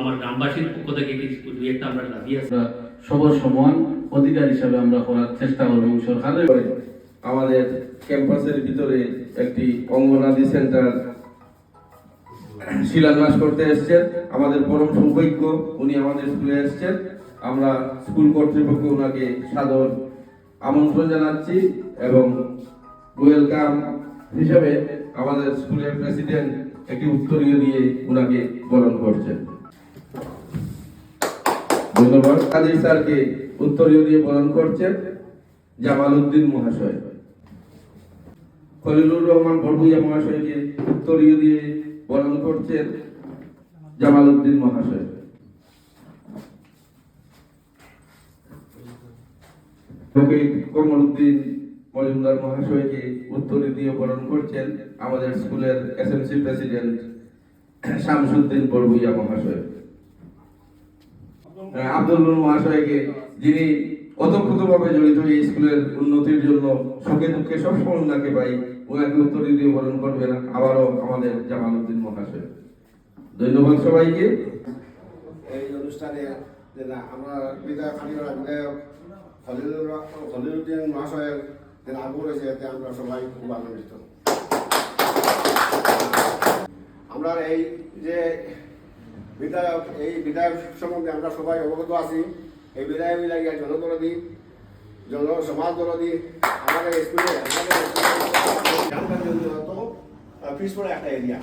আমার গ্রামবাসীর পক্ষ থেকে কিছু দুই একটা আমরা দাবি আছে, সবার সমান অধিকার হিসাবে আমরা করার চেষ্টা করব এবং সরকারের আমাদের ক্যাম্পাসের ভিতরে একটি অঙ্গনাদি সেন্টার শিলান্যাস করতে এসেছেন। আমাদের পরম সৌভাগ্য উনি আমাদের স্কুলে এসেছেন। আমরা স্কুল কর্তৃপক্ষ ওনাকে সাদর আমন্ত্রণ জানাচ্ছি এবং ওয়েলকাম হিসেবে আমাদের স্কুলের প্রেসিডেন্ট একটি উত্তরীয় দিয়ে ওনাকে বরণ করছেন। ধন্যবাদ। কাজী স্যারকে উত্তরীয় দিয়ে বরণ করছেন জামাল উদ্দিন মহাশয়। খলিলুর রহমান বড়ভূইয়া মহাশয়কে উত্তরীয় দিয়ে বরণ করছেন জামাল উদ্দিন মহাশয়। কমল উদ্দিন মজুমদার মহাশয়কে উত্তরীয় দিয়ে বরণ করছেন আমাদের স্কুলের এসএমসি প্রেসিডেন্ট শামসুদ্দিন বড়ভূইয়া মহাশয়। আব্দুল নূর মহাশয়কে, যিনি ওতপ্রোতভাবে জড়িত এই স্কুলের উন্নতির জন্য সুখে দুঃখে সবসময় ওনাকে পাই, ওনাকে উত্তরীয় দিয়ে বরণ করবেন আবারও আমাদের জামাল উদ্দিন মহাশয়। ধন্যবাদ সবাইকে। এই অনুষ্ঠানে আমরা বিধায়ক খলিলুদ্দিন মহাশয়ের যে আগ্রহ রয়েছে এতে আমরা সবাই খুব আনন্দিত। আমরা এই যে বিধায়ক, এই বিধায়ক সম্বন্ধে আমরা সবাই অবগত আছি। এই বিধায়ক লাগিয়ে জনদরদি, সমাজ দরদি আমাদের স্কুলে পিছপড়ে একটা এরিয়া।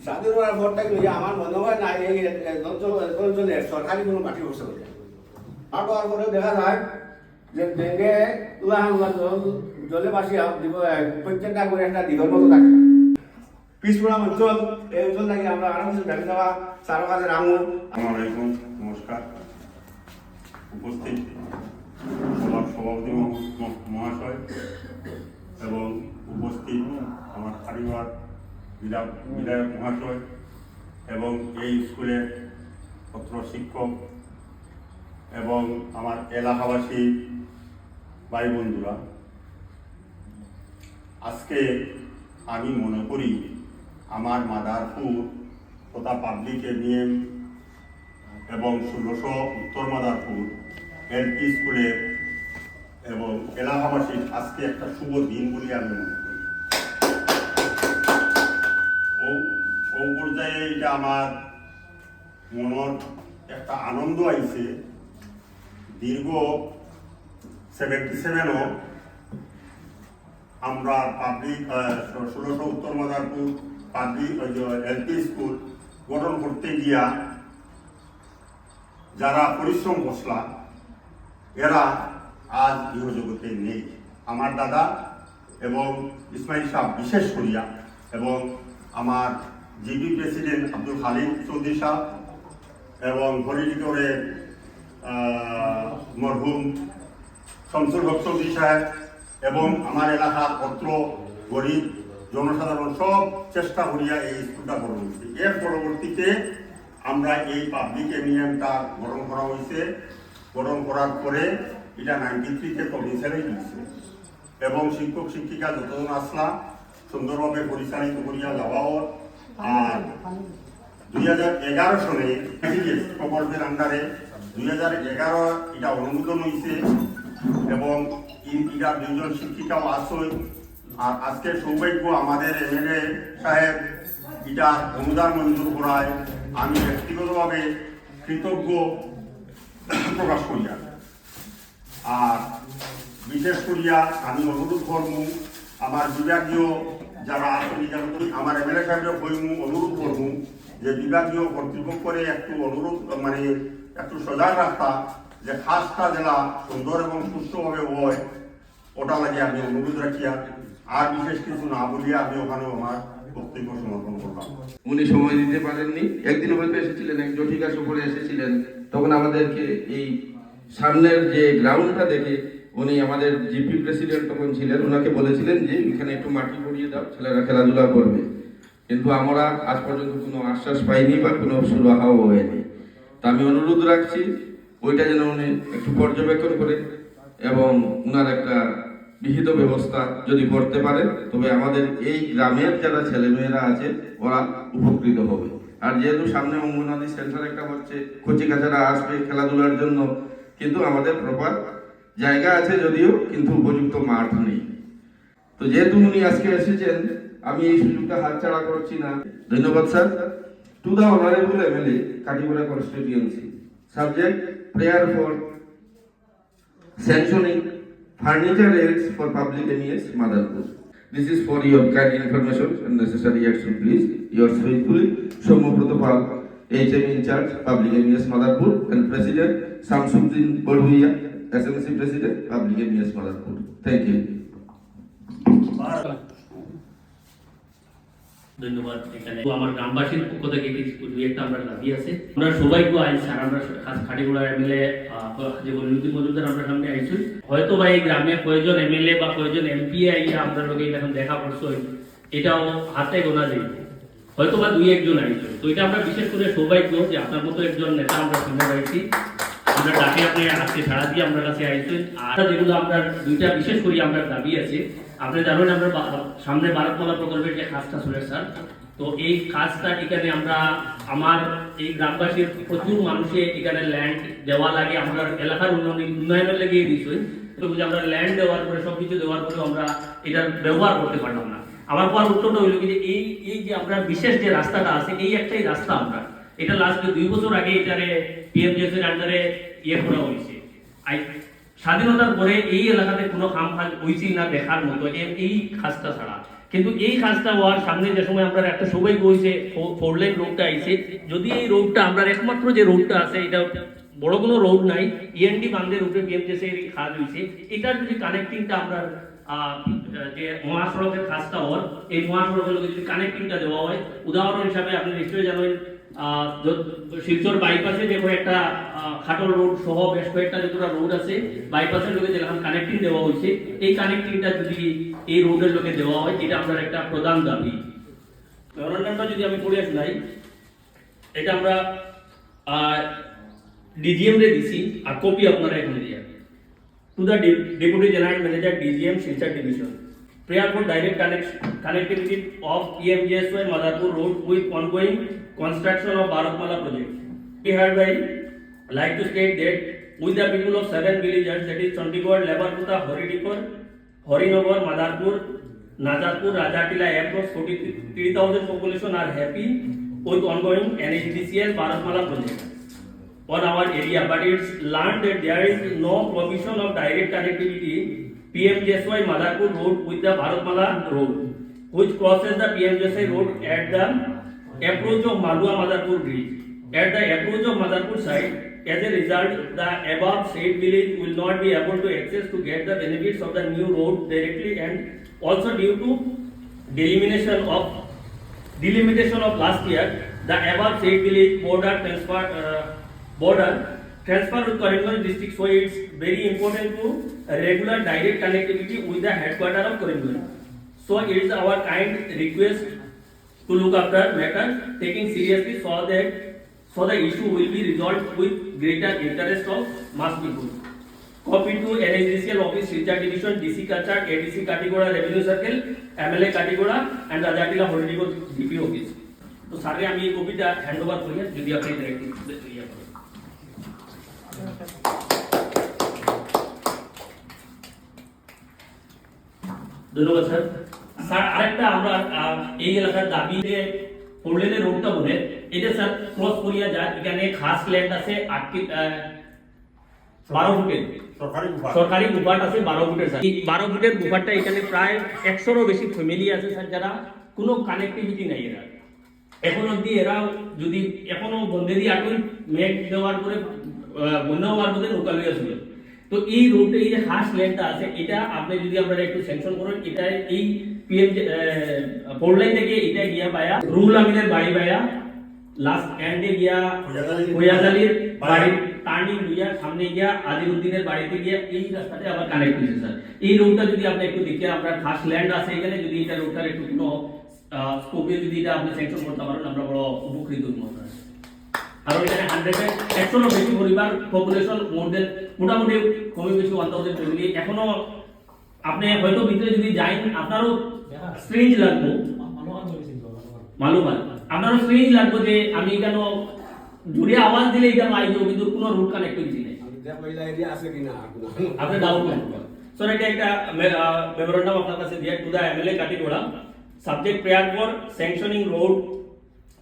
স্বাধীন হওয়ার পর থেকে আমার মনে হয় না এই অঞ্চলের সরকারি কোনো মাটি বসে হয়ে যায়। আর হওয়ার পরে দেখা যায় যে ডেঙ্গে জলে বাসি প্রত্যেকটা করে একটা দিঘর মতো থাকে। পিছপড়া অঞ্চল, এই অঞ্চল থেকে আমরা আরো কিছু দাবি দেওয়া সারা কাজে রামু। আসসালামাইকুম, নমস্কার। উপস্থিত সভার সভাপতি মহাশয় এবং উপস্থিত আমার পরিবার বিধায়ক মহাশয় এবং এই স্কুলের ছাত্র শিক্ষক এবং আমার এলাকাবাসী ভাই বন্ধুরা, আজকে আমি মনে করি আমার মাদারপুর তথা পাবলিক এভিএম এবং 1600 উত্তর মাদারপুর এলপি স্কুলের এবং এলাকাবাসীর আজকে একটা শুভ দিন বলে আমি মনে করি। ও পর্যায়ে এটা আমার মনের একটা আনন্দ আইছে। দীর্ঘ 77ও আমরা পাবলিক 1600 উত্তর মাদারপুর পাবলিক এলপি স্কুল গঠন করতে গিয়া যারা পরিশ্রম করলা এরা আজ গৃহজগতে নেই। আমার দাদা এবং ইসমাইল সাহেব বিশেষ করিয়া এবং আমার জিবি প্রেসিডেন্ট আব্দুল খালিদ চৌধুরী সাহেব এবং হরিডিটরের মরহুম শামসুল হক চৌধুরী সাহেব এবং আমার এলাকার পত্র গরিব জনসাধারণ সব চেষ্টা করিয়া এই স্কুলটা গঠন হয়েছে। এর পরবর্তীতে আমরা এই পাবলিক এভিএমটা গঠন করা হয়েছে। গঠন করার পরে এটা 93-তে প্রভিন্সিয়ালে দিয়েছে এবং শিক্ষক শিক্ষিকা যতজন আসলা সুন্দরভাবে পরিচালিত করিয়া যাওয়াও। আর 2011 সনে প্রকল্পের আন্ডারে 2011 এটা অনুমোদন হয়েছে এবং এটা 2 জন শিক্ষিকাও আসয়। আর আজকে সৌভাগ্য আমাদের এমএলএ সাহেব এটা অনুদান মঞ্জুর করায় আমি ব্যক্তিগতভাবে কৃতজ্ঞ প্রকাশ করিয়া। আর বিশেষ করিয়া আমি অনুরোধ করব আমার বিভাগীয় যারা আমার এমএলএ সাহেবের অনুরোধ করব যে বিভাগীয় কর্তৃপক্ষরে একটু অনুরোধ একটু সজাগ রাখা যে খাসটা জেলা সুন্দর এবং সুস্থভাবে হয়, ওটা লাগে আমি অনুরোধ রাখিয়া আর বিশেষ কিছু না বলিয়া আমি ওখানে আমার বক্তব্য সমর্পণ করলাম। উনি সময় দিতে পারেননি, একদিন হয়তো এসেছিলেন, এক জটিকা সফরে এসেছিলেন, তখন আমাদেরকে এই সামনের যে গ্রাউন্ডটা দেখে উনি আমাদের জিপি প্রেসিডেন্ট তখন ছিলেন, ওনাকে বলেছিলেন যে এখানে একটু মাটি পড়িয়ে দাও, ছেলেরা খেলাধুলা করবে। কিন্তু আমরা আজ পর্যন্ত কোনো আশ্বাস পাইনি বা কোনো সুরাহাও হয়নি। তা আমি অনুরোধ রাখছি ওইটা যেন উনি একটু পর্যবেক্ষণ করে এবং ওনার একটা বিহিত ব্যবস্থা যদি করতে পারে তবে আমাদের এই গ্রামের যারা ছেলেমেয়েরা আছে ওরা উপকৃত হবে। আর যেহেতু সামনে অঙ্গনাদি সেন্টার একটা হচ্ছে, কচি কাচারা আসবে খেলাধুলার জন্য, কিন্তু আমাদের প্রপার জায়গা আছে যদিও, কিন্তু উপযুক্ত মাঠ নেই। তো যেহেতু উনি আজকে এসেছেন, আমি এই সুযোগটা হাতছাড়া করছি না। ধন্যবাদ sir. To the honourable MLA Katigorah constituency, subject prayer for sanctioning furniture rates for public MES Madharpur. This is for your kind information and necessary action, please. Yours faithfully, Somobroto Pal, HM in charge, Public MES Madharpur, and President Samsuddin Borhuia, SMC President, Public MES Madharpur. Thank you. ধন্যবাদ। এখানে আমার গ্রামবাসীর পক্ষ থেকে কিছু দুই একটা আমরা দাবি আছে। আমরা সবাইকে আইন স্যার, আমরা খাটিগুড়া এমএলএ যে বলিউদ্দিন মজুমদার আমরা সামনে আইছি, হয়তো বা এই গ্রামে কয়েকজন এমএলএ বা কয়েকজন এমপি আইয়া আমরা লোকে এখন দেখা করছো, এটাও হাতে গোনা যায়, হয়তো বা দুই একজন আইছো। তো এটা আমরা বিশেষ করে সবাইকে, যে আপনার মতো একজন নেতা আমরা সামনে পাইছি, আমরা ডাকে আপনি আজকে সাড়া দিয়ে আমরা কাছে আইছেন। আর যেগুলো আমরা দুইটা বিশেষ করে আমরা দাবি আছে, আপনি জানেন আমরা সামনে ভারতমালা প্রকল্পের যে কাজটা চলে স্যার, তো এই কাজটা এখানে আমরা আমার এই গ্রামবাসীর প্রচুর মানুষে এখানে ল্যান্ড দেওয়া লাগে, আমরা এলাকার উন্নয়নের লেগে দিচ্ছি, তো আমরা ল্যান্ড দেওয়ার পরে সবকিছু দেওয়ার পরে আমরা এটার ব্যবহার করতে পারলাম না। আমার পর উত্তরটা হইল কি যে এই যে আমরা বিশেষ যে রাস্তাটা আছে, এই একটাই রাস্তা আমরা, এটা লাস্ট 2 বছর আগে এটারে পিএমজিএস এর আন্ডারে করা হয়েছে। স্বাধীনতার পরে এই এলাকাতে কোনো কাম কাজ হয়েছে না দেখার মতো, এই কাজটা ছাড়া। কিন্তু এই কাজটা হওয়ার সামনে যে সময় আমরা একটা সবাই বলছে 4 লেন রোডটা আইছে, যদি এই রোডটা আমরা একমাত্র যে রোডটা আছে, এটা বড় কোনো রোড নাই, ইএনডি বান্ধের উপরে পিএমজিএস এর কাজ হয়েছে, এটার যদি কানেক্টিংটা আমরা যে মহাসড়কের কাজটা হওয়ার, এই মহাসড়কের যদি কানেক্টিংটা দেওয়া হয়, উদাহরণ হিসাবে আপনি নিশ্চয়ই জানেন শিলচর বাইপাসে দেখো একটা খাটল রোড সহ বেশ কয়েকটা যতটা রোড আছে, বাইপাসের লোকে যেরকম কানেক্টিং দেওয়া হয়েছে, এই কানেক্টিংটা যদি এই রোডের লোকে দেওয়া হয়, এটা আমাদের একটা প্রধান দাবি। মেমোরেন্ডামটা যদি আমি পড়ে শোনাই, এটা আমরা ডিজিএম রে দিছি, আর কপি আপনারা এখানে দিয়ে to the deputy general manager DGM Silchar division, prayer for direct connectivity of PMGSY Madharpur Road with ongoing construction of Bharatmala project. We hereby like to state that with the people of 7 villages, that is Chandigarh, Lebarputa, Horidikor, Horinagar, Madharpur, Najapur, Rajatila, across 43,000 population are happy with ongoing NHDCL Bharatmala project on our area, but it's learned that there is no provision of direct connectivity PMGSY Madharpur Road with the Bharatmala Road, which crosses the PMGSY Road at the approach of Malua Madharpur Bridge. At the approach of Madharpur side, as a result, the above said village will not be able to access to get the benefits of the new road directly, and also due to delimitation of last year, the above said village border transfer with Karimganj district, so it's very important to regular direct connectivity with the headquarters of Karimganj. So it is our kind request to look after matter, taking seriously, so the issue will be resolved with greater interest of mass people. Copy to NHDCL office, Silchar division, DC Kachar, ADC Katigoda revenue circle, MLA Katigoda and Rajatila Horidikor DP office. তো স্যারে আমি এই কপিটা hand over করি, যদি আপনি directly ইয়ে করেন। ধন্যবাদ স্যার। স্যার আরেকটা আমরা এই এলাকার দাবি যে 4 লেনের রোডটা বলে, এটা স্যার ক্রস করিয়া যায়, এখানে খাস ল্যান্ড আছে 12 ফুটের সরকারি গুফাট আছে 12 ফুটের স্যার। এই 12 ফুটের গুফাটটা এখানে প্রায় 100-এরও বেশি ফ্যামিলি আছে স্যার, যারা কোনো কানেক্টিভিটি নাই। এখন অব্দি এরা যদি এখনো বন্ধে দিয়ে এখন মেঘ দেওয়ার পরে বন্যা হওয়ার মধ্যে নৌকা লইয়া ছিল। তো এই রোডটা, এই যে খাস ল্যান্ডটা আছে, এটা আপনি যদি আপনারা একটু স্যাংশন করেন, এটা এই পিএম 4 লাইন থেকে এটা গিয়া পায়া রুহুল আমিনের বাড়ি পায়া লাস্ট এন্ডে গিয়া কোয়াজালির বাড়ি টার্নিং গিয়া সামনে গিয়া আদিউদ্দিনের বাড়িতে গিয়া এই রাস্তাতে আবার কানেক্ট হয়েছে স্যার। এই রোডটা যদি আপনি একটু দেখে, আপনার খাস ল্যান্ড আছে এখানে, যদি এটা রোডটার একটু কোনো স্কোপে যদি এটা আপনি স্যাংশন করতে পারেন, আমরা বড় উপকৃত হব। আর এখানে 100-এরও বেশি পরিবার, পপুলেশন মোটামুটি কমে বেশি 1000 ফ্যামিলি। এখনো আপনি হয়তো ভিতরে যদি যাই, আপনারও স্ট্রেঞ্জ লাগবে। মালুমান আপনারও স্ট্রেঞ্জ লাগবে যে আমি কেন জুড়ে আওয়াজ দিলে এটা আইতো কিন্তু কোনো রুট কানেক্টিভিটি নেই। এরিয়া আছে কিনা আপনি ডাউট নেই স্যার। এটা একটা মেমোরেন্ডাম আপনার কাছে দিয়ে to the MLA Katigora subject prayer for sanctioning road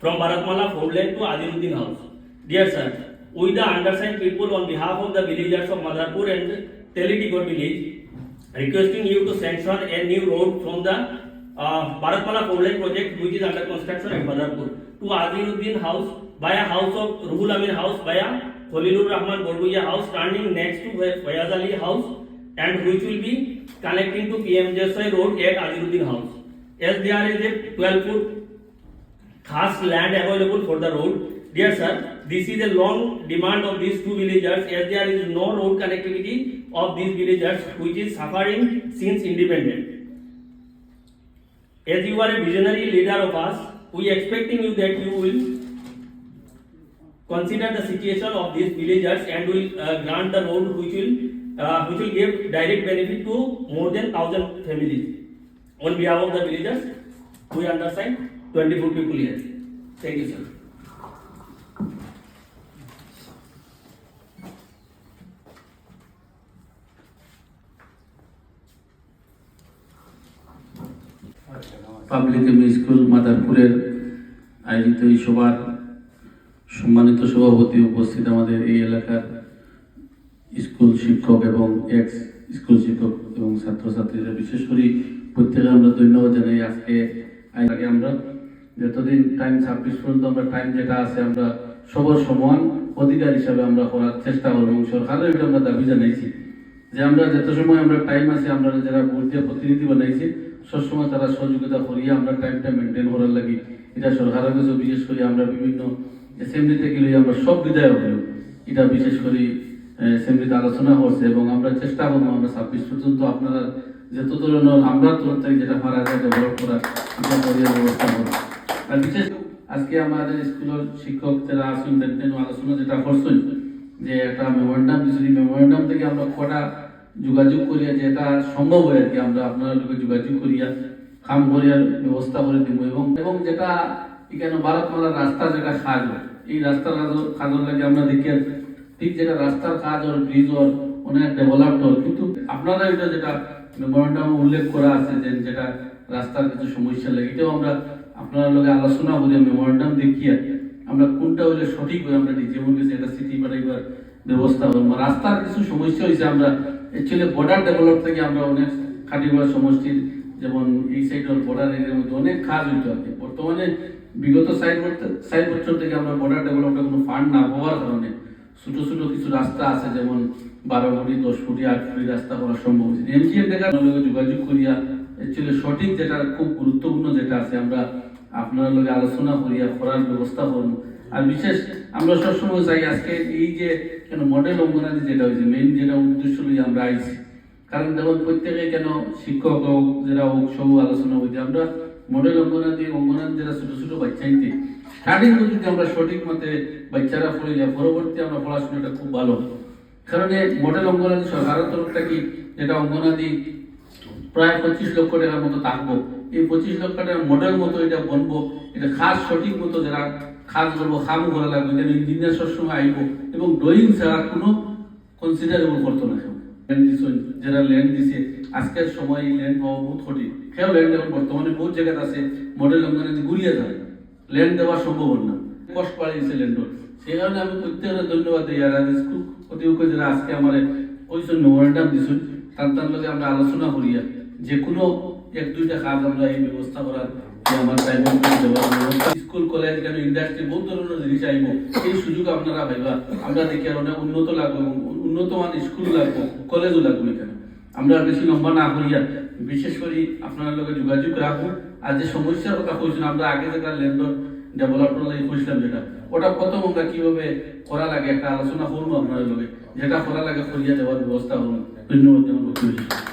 from Bharatmala Four Lane to Adiruddin House. Dear sir, we the undersigned people on behalf of the villagers of Madharpur and Telitikot village requesting you to sanction a new road from the Bharatmala Four Lane project which is under construction at Madharpur to Adiruddin House via house of Ruhul Amin House via Khalilur Rahman Borguya House turning next to Fayaz Ali House and which will be connecting to PMJSY Road at Adiruddin House. As there is a 12-foot khas land available for the road. Dear sir, this is a long demand of these two villagers as there is no road connectivity of these villagers which is suffering since independence. As you are a visionary leader of us, we expecting you that you will consider the situation of these villagers and will grant the road which will give direct benefit to more than 1,000 families. On behalf of the villagers, we understand 24 people here. Thank you, sir. Public ME school মাদারপুরের আয়োজিত এই সভার সম্মানিত সভাপতি, উপস্থিত আমাদের এই এলাকার স্কুল শিক্ষক এবং এক্স স্কুল শিক্ষক এবং ছাত্রছাত্রীরা, বিশেষ করে প্রত্যেকে আমরা ধন্যবাদ জানাই। আজকে আমরা যতদিন টাইম 26 পর্যন্ত আমরা টাইম যেটা আছে আমরা সবার সমান অধিকার হিসাবে আমরা করার চেষ্টা করব এবং সরকারের এটা আমরা দাবি জানাইছি যে আমরা যত সময় আমরা টাইম আছে আমরা যারা ভোট দিয়ে প্রতিনিধি বানাইছি সবসময় তারা সহযোগিতা করিয়া আমরা টাইমটা মেনটেন করার লাগি। এটা সরকারের কাছে বিশেষ করে আমরা বিভিন্ন অ্যাসেম্বলি থেকে লই আমরা সব বিধায়ক হলেও এটা বিশেষ করে অ্যাসেম্বলিতে আলোচনা করছে এবং আমরা চেষ্টা করবো আমরা 26 পর্যন্ত আপনারা যত ধরনের আমরা তরফ থেকে যেটা পারা যায় ডেভেলপ করার এটা করিয়ার ব্যবস্থা করবো। আর বিশেষ আজকে আমাদের স্কুলের শিক্ষক যারা আসুন দেখতেন আলোচনা যেটা করছেন যে একটা মেমোরেন্ডাম দিচ্ছি, মেমোরেন্ডাম থেকে আমরা কটা যোগাযোগ করিয়া যে এটা সম্ভব হয় আর কি আমরা আপনার লোকের যোগাযোগ করিয়া কাম করিয়ার ব্যবস্থা করে দিব এবং যেটা এখানে ভারতমালার রাস্তা যেটা কাজ হয় এই রাস্তার কাজের লাগে আমরা দেখি ঠিক যেটা রাস্তার কাজ ওর ব্রিজ ওর অনেক ডেভেলপড হয়, কিন্তু আপনারা এটা যেটা মেমোরেন্ডাম উল্লেখ করা আছে যে যেটা রাস্তার কিছু সমস্যা লাগে এটাও আমরা আপনার লগে আলোচনা করি মেমোরেন্ডাম দেখিয়া আমরা কোনটা হইলে সঠিক হয় আমরা যেমন কিছু একটা সিটি বাড়াইবার ব্যবস্থা করবো। রাস্তার কিছু সমস্যা হয়েছে আমরা অ্যাকচুয়ালি বর্ডার ডেভেলপ থেকে আমরা অনেক খাটিগড়া সমষ্টির যেমন এই সাইডের বর্ডার এরিয়ার মধ্যে অনেক কাজ হইতো আর কি। বর্তমানে বিগত 60 বছর থেকে আমরা বর্ডার ডেভেলপটা কোনো ফান্ড না হওয়ার কারণে ছোট ছোট কিছু রাস্তা আছে যেমন 12 ফুটি 10 ফুটি 8 ফুটি রাস্তা করা সম্ভব হয়েছে। এমজিএন থেকে যোগাযোগ করিয়া অ্যাকচুয়ালি সঠিক যেটা খুব গুরুত্বপূর্ণ যেটা আছে আমরা আপনার লগে আলোচনা করিয়া করার ব্যবস্থা করবো। আর বিশেষ আমরা সবসময় চাই আজকে এই যে কেন মডেল অঙ্গনাদি যেটা হয়েছে মেইন যেটা উদ্দেশ্য লইয়া আমরা আইছি, কারণ যেমন প্রত্যেকে কেন শিক্ষক হোক যারা হোক সব আলোচনা হইতে আমরা মডেল অঙ্গনাদি যারা ছোট ছোট বাচ্চাইতে স্টার্টিং যদি আমরা সঠিক মতে বাচ্চারা পড়িলে পরবর্তী আমরা পড়াশোনাটা খুব ভালো। কারণ মডেল অঙ্গনাদি সরকারের তরফটা কি যেটা অঙ্গনাদি প্রায় 25 লক্ষ টাকার মতো থাকবো, এই 25 লক্ষ টাকার মডেল মতো এটা বনবো, এটা খাস সঠিক মতো যারা কাজ করবো খামও করা লাগবে যেন ইঞ্জিনিয়ার সবসময় আইব এবং ড্রয়িং ছাড়া কোনো কনসিডারেবল করতো না। যারা ল্যান্ড দিছে আজকের সময় ল্যান্ড পাওয়া বহুত কঠিন। কেউ ল্যান্ড এখন বর্তমানে বহুত জায়গায় আছে মডেল অঙ্গনে ঘুরিয়ে যায় ল্যান্ড দেওয়া সম্ভব না, কষ্ট বাড়িয়েছে ল্যান্ডর। সেই কারণে আমি প্রত্যেকের ধন্যবাদ দিই আর স্কুল কর্তৃপক্ষ যারা আজকে আমার ওই জন্য মেমোরেন্ডাম দিচ্ছেন তার লগে আমরা আলোচনা করিয়া যে কোনো 1-2টা কাজ আমরা এই ব্যবস্থা করার আমার স্কুল কলেজ কেন ইন্ডাস্ট্রি বহুত ধরনের জিনিস আইব এই সুযোগ আপনারা পাইবা। আমরা দেখি আর অনেক উন্নত লাগবে উন্নত মান স্কুল লাগবে কলেজও লাগবে এখানে। আমরা বেশি লম্বা না করিয়া বিশেষ করে আপনার লগে যোগাযোগ রাখবো। আর যে সমস্যার কথা কইছেন আমরা আগে যেটা ল্যান্ডর ডেভেলপমেন্ট লাগে কইছিলাম যেটা ওটা প্রথম আমরা কিভাবে করা লাগে একটা আলোচনা করবো আপনার লগে, যেটা করা লাগে করিয়া দেওয়ার ব্যবস্থা করবো। ধন্যবাদ।